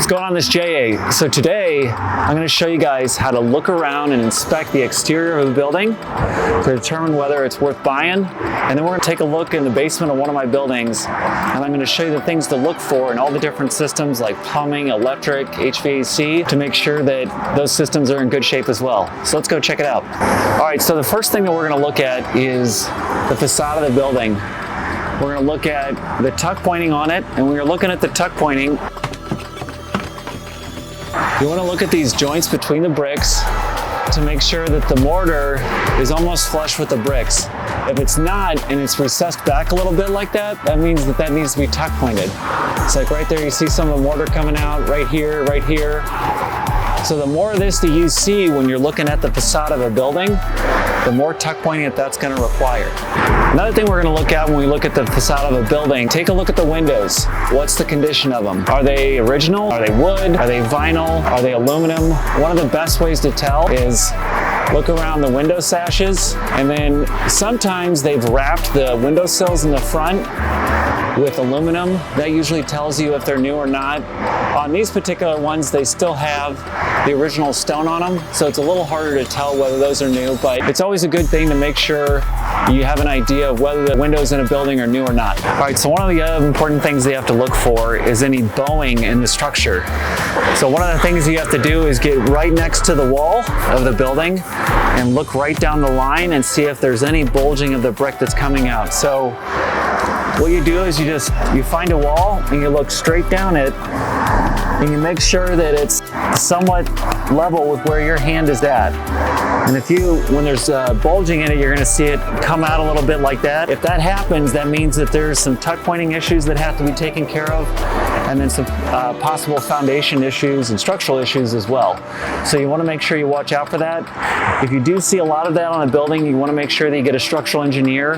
What's going on, this JA? So today I'm going to show you guys how to look around and inspect the exterior of a building to determine whether it's worth buying. And then we're going to take a look in the basement of one of my buildings, and I'm going to show you the things to look for in all the different systems like plumbing, electric, HVAC, to make sure that those systems are in good shape as well. So let's go check it out. All right, so the first thing that we're going to look at is the facade of the building. We're going to look at the tuck pointing on it, and when you're looking at the tuck pointing, you want to look at these joints between the bricks to make sure that the mortar is almost flush with the bricks. If it's not and it's recessed back a little bit like that, that means that that needs to be tuck pointed. It's like right there, you see some of the mortar coming out right here, right here. So the more of this that you see when you're looking at the facade of a building, the more tuck pointing that that's going to require. Another thing we're going to look at when we look at the facade of a building, take a look at the windows. What's the condition of them? Are they original? Are they wood? Are they vinyl? Are they aluminum? One of the best ways to tell is look around the window sashes, and then sometimes they've wrapped the window sills in the front with aluminum. That usually tells you if they're new or not. On these particular ones, they still have the original stone on them, so it's a little harder to tell whether those are new, but it's always a good thing to make sure you have an idea of whether the windows in a building are new or not. All right, so one of the other important things they have to look for is any bowing in the structure. So one of the things you have to do is get right next to the wall of the building and look right down the line and see if there's any bulging of the brick that's coming out. So what you do is you find a wall and you look straight down it, and you make sure that it's somewhat level with where your hand is at. And when there's bulging in it, you're going to see it come out a little bit like that. If that happens, that means that there's some tuck pointing issues that have to be taken care of, and then some possible foundation issues and structural issues as well. So you want to make sure you watch out for that. If you do see a lot of that on a building, you want to make sure that you get a structural engineer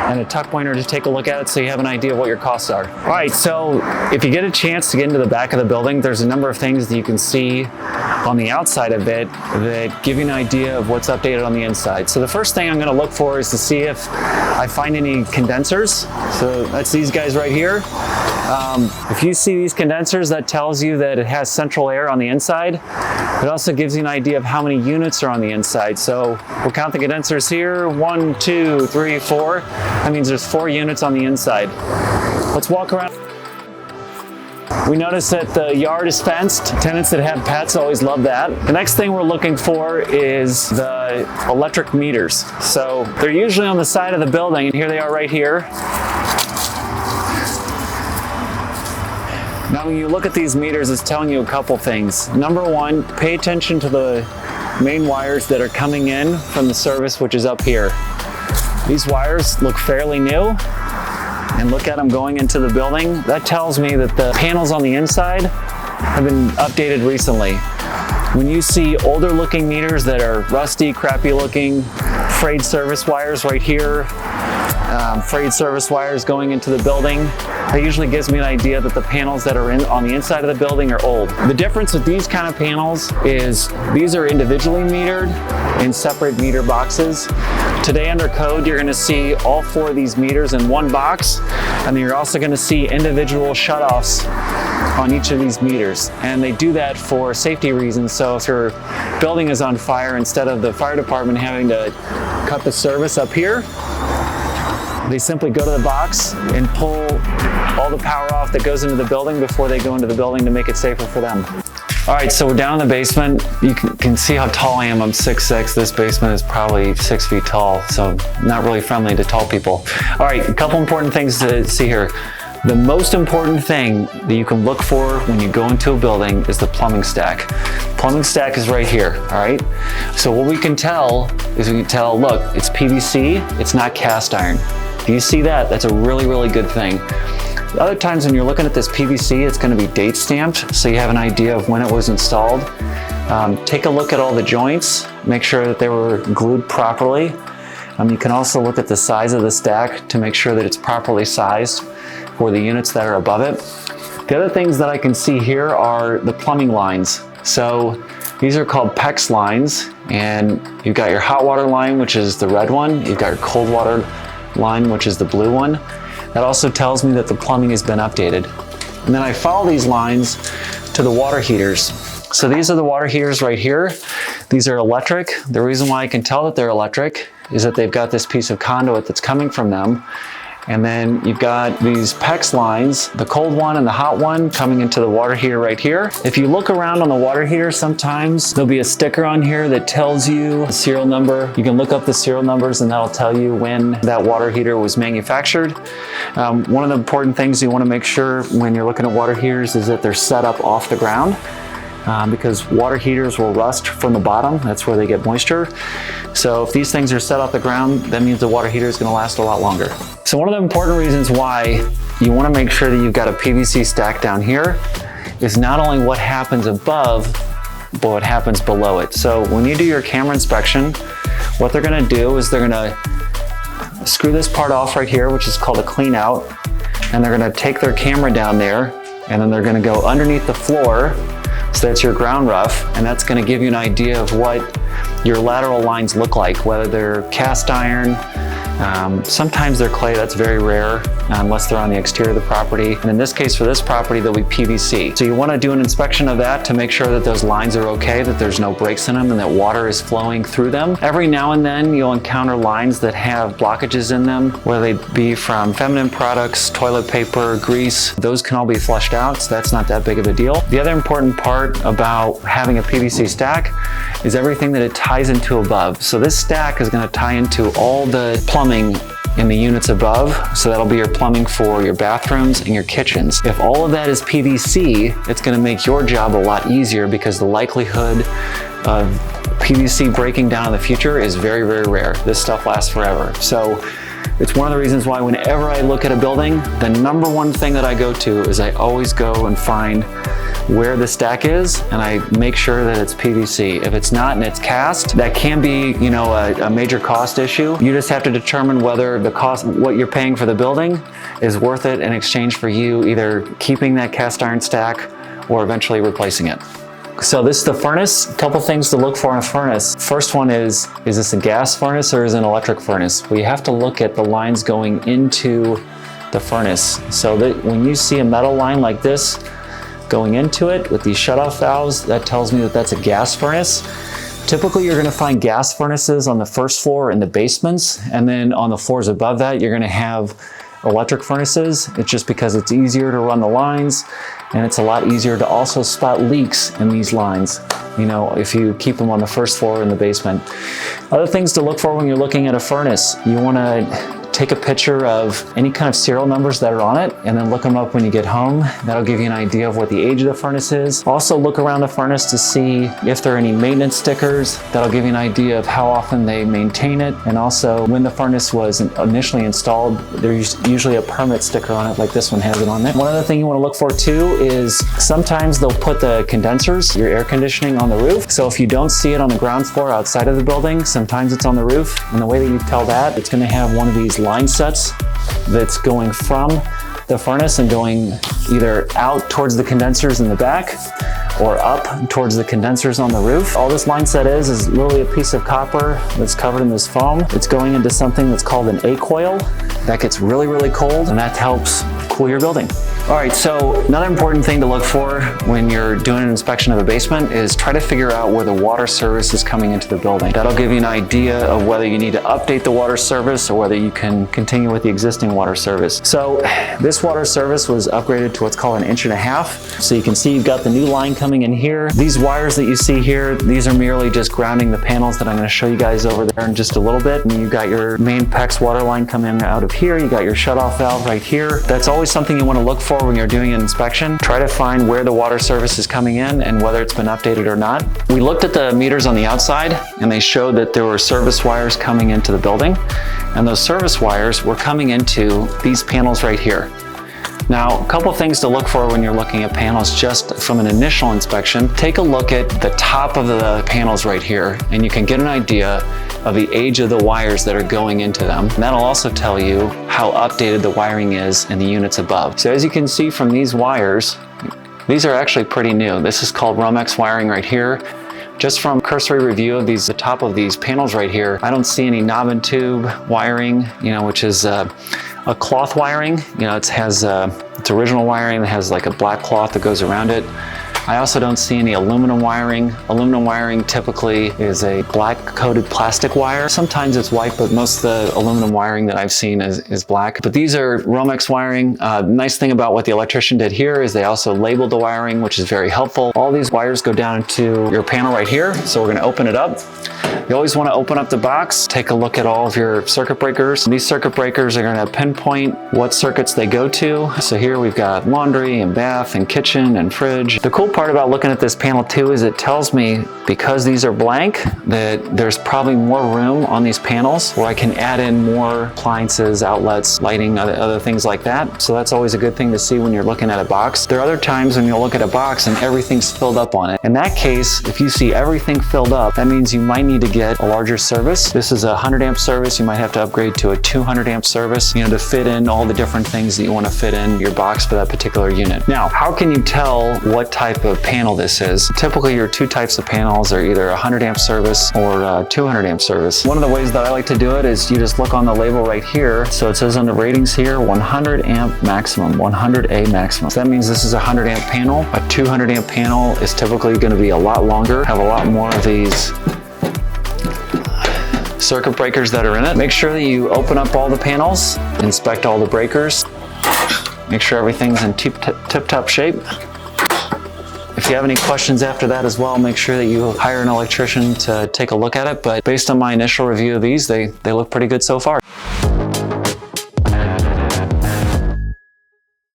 and a tuck pointer to take a look at it so you have an idea of what your costs are. All right, so if you get a chance to get into the back of the building, there's a number of things that you can see on the outside of it that give you an idea of what's updated on the inside. So the first thing I'm going to look for is to see if I find any condensers. So that's these guys right here. If you see these condensers, that tells you that it has central air on the inside. It also gives you an idea of how many units are on the inside. So we'll count the condensers here. 1, 2, 3, 4. That means there's 4 units on the inside. Let's walk around. We notice that the yard is fenced. Tenants that have pets always love that. The next thing we're looking for is the electric meters. So they're usually on the side of the building, and here they are right here. Now when you look at these meters, it's telling you a couple things. Number one, pay attention to the main wires that are coming in from the service, which is up here. These wires look fairly new, and look at them going into the building. That tells me that the panels on the inside have been updated recently. When you see older looking meters that are rusty, crappy looking, frayed service wires right here, frayed service wires going into the building, that usually gives me an idea that the panels that are on the inside of the building are old. The difference with these kind of panels is these are individually metered in separate meter boxes. Today under code, you're going to see all 4 of these meters in one box, and then you're also going to see individual shutoffs on each of these meters. And they do that for safety reasons. So if your building is on fire, instead of the fire department having to cut the service up here, they simply go to the box and pull all the power off that goes into the building before they go into the building to make it safer for them. All right, so we're down in the basement. You can see how tall I am. I'm 6'6". This basement is probably 6 feet tall, so not really friendly to tall people. All right, a couple important things to see here. The most important thing that you can look for when you go into a building is the plumbing stack. Plumbing stack is right here, all right? So what we can tell is look, it's PVC, it's not cast iron. If you see that, that's a really, really good thing. Other times when you're looking at this PVC, it's going to be date stamped, so you have an idea of when it was installed. Take a look at all the joints, make sure that they were glued properly. You can also look at the size of the stack to make sure that it's properly sized for the units that are above it. The other things that I can see here are the plumbing lines. So these are called PEX lines, and you've got your hot water line, which is the red one. You've got your cold water line, which is the blue one. That also tells me that the plumbing has been updated. And then I follow these lines to the water heaters. So these are the water heaters right here. These are electric. The reason why I can tell that they're electric is that they've got this piece of conduit that's coming from them. And then you've got these PEX lines, the cold one and the hot one coming into the water heater right here. If you look around on the water heater, sometimes there'll be a sticker on here that tells you the serial number. You can look up the serial numbers and that'll tell you when that water heater was manufactured. One of the important things you want to make sure when you're looking at water heaters is that they're set up off the ground. Because water heaters will rust from the bottom. That's where they get moisture. So if these things are set off the ground, that means the water heater is going to last a lot longer. So one of the important reasons why you want to make sure that you've got a PVC stack down here is not only what happens above, but what happens below it. So when you do your camera inspection, what they're going to do is they're going to screw this part off right here, which is called a clean out. And they're going to take their camera down there and then they're going to go underneath the floor. So that's your ground rough, and that's going to give you an idea of what your lateral lines look like, whether they're cast iron, sometimes they're clay, that's very rare, unless they're on the exterior of the property. And in this case, for this property, they'll be PVC. So you want to do an inspection of that to make sure that those lines are okay, that there's no breaks in them, and that water is flowing through them. Every now and then, you'll encounter lines that have blockages in them, whether they be from feminine products, toilet paper, grease. Those can all be flushed out, so that's not that big of a deal. The other important part about having a PVC stack is everything that it ties into above. So this stack is going to tie into all the plumbing in the units above, so that'll be your plumbing for your bathrooms and your kitchens. If all of that is PVC, it's going to make your job a lot easier because the likelihood of PVC breaking down in the future is very, very rare. This stuff lasts forever. So it's one of the reasons why whenever I look at a building, the number one thing that I go to is I always go and find where the stack is, and I make sure that it's PVC. If it's not and it's cast, that can be, you know, a major cost issue. You just have to determine whether the cost, what you're paying for the building, is worth it in exchange for you either keeping that cast iron stack or eventually replacing it. So this is the furnace. A couple things to look for in a furnace. First one is this a gas furnace or is it an electric furnace? Well, you have to look at the lines going into the furnace. So that when you see a metal line like this going into it with these shutoff valves, that tells me that that's a gas furnace. Typically, you're going to find gas furnaces on the first floor in the basements, and then on the floors above that, you're going to have electric furnaces. It's just because it's easier to run the lines, and it's a lot easier to also spot leaks in these lines, you know, if you keep them on the first floor in the basement. Other things to look for when you're looking at a furnace, you want to take a picture of any kind of serial numbers that are on it and then look them up when you get home. That'll give you an idea of what the age of the furnace is. Also look around the furnace to see if there are any maintenance stickers. That'll give you an idea of how often they maintain it. And also when the furnace was initially installed, there's usually a permit sticker on it, like this one has it on it. One other thing you want to look for too is sometimes they'll put the condensers, your air conditioning, on the roof. So if you don't see it on the ground floor outside of the building, sometimes it's on the roof. And the way that you tell that, it's going to have one of these line sets that's going from the furnace and going either out towards the condensers in the back or up towards the condensers on the roof. All this line set is literally a piece of copper that's covered in this foam. It's going into something that's called an A-coil that gets really, really cold, and that helps cool your building. All right, so another important thing to look for when you're doing an inspection of a basement is try to figure out where the water service is coming into the building. That'll give you an idea of whether you need to update the water service or whether you can continue with the existing water service. So this water service was upgraded to what's called an 1.5 inches. So you can see you've got the new line coming in here. These wires that you see here, these are merely just grounding the panels that I'm going to show you guys over there in just a little bit. And you've got your main PEX water line coming out of here. You got your shutoff valve right here. That's always something you want to look for when you're doing an inspection. Try to find where the water service is coming in and whether it's been updated or not. We looked at the meters on the outside and they showed that there were service wires coming into the building, and those service wires were coming into these panels right here. Now, a couple things to look for when you're looking at panels just from an initial inspection. Take a look at the top of the panels right here, and you can get an idea of the age of the wires that are going into them. And that'll also tell you how updated the wiring is in the units above. So as you can see from these wires, these are actually pretty new. This is called Romex wiring right here. Just from cursory review of the top of these panels right here, I don't see any knob and tube wiring, you know, which is a cloth wiring. You know, it has it's original wiring that has like a black cloth that goes around it. I also don't see any aluminum wiring. Aluminum wiring typically is a black coated plastic wire. Sometimes it's white, but most of the aluminum wiring that I've seen is black. But these are Romex wiring. Nice thing about what the electrician did here is they also labeled the wiring, which is very helpful. All these wires go down into your panel right here. So we're gonna open it up. You always want to open up the box, take a look at all of your circuit breakers. These circuit breakers are going to pinpoint what circuits they go to. So here we've got laundry and bath and kitchen and fridge. The cool part about looking at this panel too is it tells me, because these are blank, that there's probably more room on these panels where I can add in more appliances, outlets, lighting, other things like that. So that's always a good thing to see when you're looking at a box. There are other times when you'll look at a box and everything's filled up on it. In that case, if you see everything filled up, that means you might need to get a larger service. This is a 100 amp service. You might have to upgrade to a 200 amp service, to fit in all the different things that you want to fit in your box for that particular unit. Now, how can you tell what type of panel this is? Typically, your two types of panels are either a 100 amp service or a 200 amp service. One of the ways that I like to do it is you just look on the label right here. So it says on the ratings here, 100 amp maximum, 100A maximum. So that means this is a 100 amp panel. A 200 amp panel is typically going to be a lot longer, have a lot more of these circuit breakers that are in it. Make sure that you open up all the panels, inspect all the breakers, make sure everything's in tip-top shape. If you have any questions after that as well, make sure that you hire an electrician to take a look at it. But based on my initial review of these, they look pretty good so far.